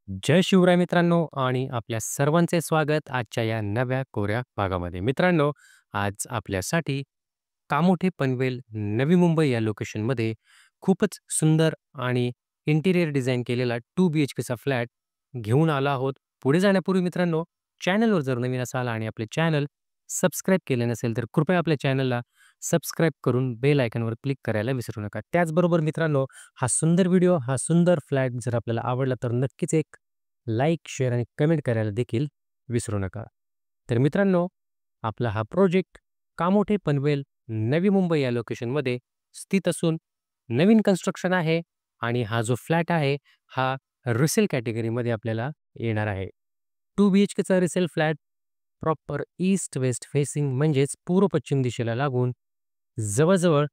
जय शिवराय मित्रांनो आणि आपल्या सर्वांचे स्वागत आजच्या या नव्या कोऱ्या भागामध्ये. मित्रांनो, आज आपल्यासाठी कामोठे पनवेल, नवी मुंबई या लोकेशनमध्ये खूपच सुंदर आणि इंटिरियर डिझाइन केलेला 2 बीएचकेचा फ्लॅट घेऊन आलो आहोत. पुढे जाण्यापूर्वी मित्रांनो, चॅनलवर जर नवीन असाल आणि आपले चॅनल सबस्क्राईब केले नसेल, तर कृपया आपल्या चॅनलला सबस्क्राईब करून बेल आयकॉनवर क्लिक करायला विसरू नका. त्याचबरोबर मित्रांनो, हा सुंदर व्हिडिओ, हा सुंदर फ्लॅट जर आपल्याला आवडला, तर नक्कीच एक लाईक, शेअर आणि कमेंट करायला देखील विसरू नका. तर मित्रांनो, आपला हा प्रोजेक्ट कामोठे पनवेल, नवी मुंबई या लोकेशनमध्ये स्थित असून नवीन कन्स्ट्रक्शन आहे आणि हा जो फ्लॅट आहे, हा रिसेल कॅटेगरीमध्ये आपल्याला येणार आहे. 2 बीएचकेचा resale flat proper east west facing म्हणजेच पूर्व पश्चिम दिशेला लागून जवळ-जवळ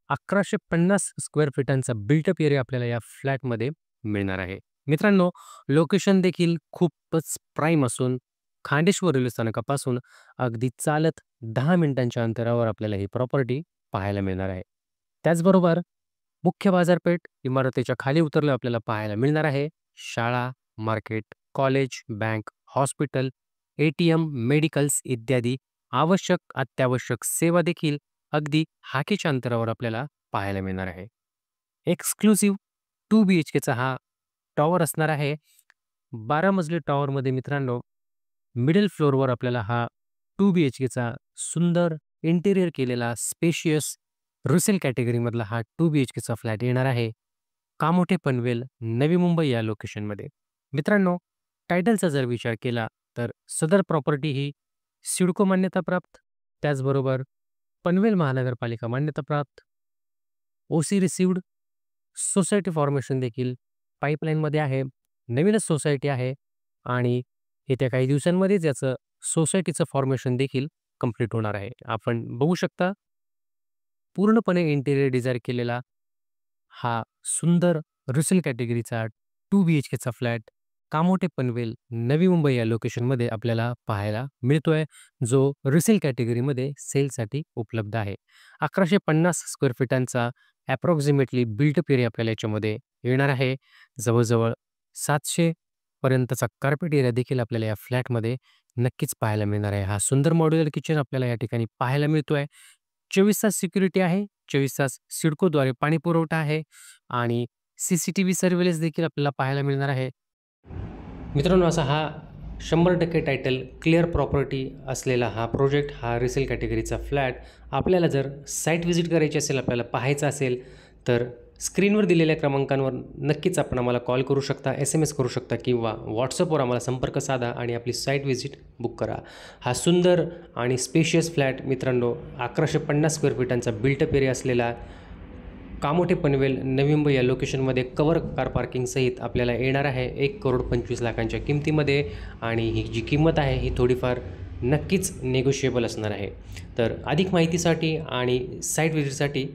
1150 स्क्वेअर फीटांचा बिल्टअप एरिया आपल्याला या फ्लॅटमध्ये मिळणार आहे. मित्रांनो, लोकेशन देखील खूपच प्राईम असून खांडेश्वर रेल्वे स्थानकापासून अगदी चालत 10 मिनिटांच्या अंतरावर आपल्याला ही प्रॉपर्टी पाहायला मिळणार आहे. त्याचबरोबर मुख्य बाजारपेठ इमारतीच्या खाली उतरल्यावर आपल्याला पाहायला मिळणार आहे. शाळा, market, college, bank, hospital, ATM, medicals इत्यादी आवश्यक, अत्यावश्यक सेवा देखील अगदी हाकेच्या अंतरावर आपल्याला पाहायला मिळणार आहे. एक्सक्लुसिव्ह 2 बीएचकेचा हा टॉवर असणार आहे. 12 मजली टॉवरमध्ये मित्रांनो, मिडल फ्लोअरवर आपल्याला हा 2 बीएचकेचा सुंदर इंटिरियर केलेला स्पेशियस रिसेल कॅटेगरीमधला हा 2 बीएचकेचा फ्लॅट येणार आहे. कामोठे पनवेल, नवी मुंबई या लोकेशनमध्ये. मित्रांनो, टायटलचा जर विचार केला तर सदर प्रॉपर्टी ही सिडको मान्यताप्राप्त, त्याचबरोबर पनवेल महानगरपालिका मान्यताप्राप्त, ओसी रिसिव्हड, सोसायटी फॉर्मेशन देखील पाईपलाईनमध्ये आहे. नवीनच सोसायटी आहे आणि येत्या काही दिवसांमध्येच याचं सोसायटीचं फॉर्मेशन देखील कंप्लीट होणार आहे. आपण बघू शकता पूर्णपणे इंटिरियर डिझाइन केलेला हा सुंदर रिसेल कॅटेगरीचा 2 बीएचकेचा फ्लॅट कामोठे पनवेल, नवी मुंबई या लोकेशनमध्ये आपल्याला पाहायला मिळतोय, जो रिसेल कॅटेगरीमध्ये सेलसाठी उपलब्ध आहे. 1150 स्क्वेअर फीटांचा अप्रॉक्सिमेटली बिल्टअप एरिया आपल्याला याच्यामध्ये येणार आहे. जवळ-जवळ 700 पर्यंतचा कार्पेट एरिया देखील आपल्याला या फ्लॅटमध्ये नक्कीच पाहायला मिळणार आहे. हा सुंदर मॉड्युलर किचन आपल्याला या ठिकाणी पाहायला मिळतोय. 24 तास सिक्युरिटी आहे. 24 तास सिडकोद्वारे पाणी पुरवठा आहे आणि सीसीटीव्ही सर्व्हिलन्स देखील आपल्याला पाहायला मिळणार आहे. मित्रांनो, असा हा 100% टायटल क्लिअर प्रॉपर्टी असलेला हा प्रोजेक्ट, हा रिसेल कॅटेगरीचा फ्लॅट आपल्याला जर साईट व्हिजिट करायची असेल, आपल्याला पाहायचं असेल, तर स्क्रीनवर दिलेल्या क्रमांकांवर नक्कीच आपण आम्हाला कॉल करू शकता, SMS करू शकता किंवा WhatsAppवर आम्हाला संपर्क साधा आणि आपली साईट व्हिजिट बुक करा. हा सुंदर आणि स्पेशियस फ्लॅट मित्रांनो 1150 स्क्वेअर फीटांचा बिल्टअप एरिया असलेला कामोठे पनवेल, नवी मुंबई या लोकेशनमध्ये कवर कार पार्किंगसहित आपल्याला येणार आहे 1,25,00,000च्या किमतीमध्ये आणि ही जी किंमत आहे ही थोडीफार नक्कीच नेगोशिएबल असणार आहे. तर अधिक माहितीसाठी आणि साईट व्हिजिटसाठी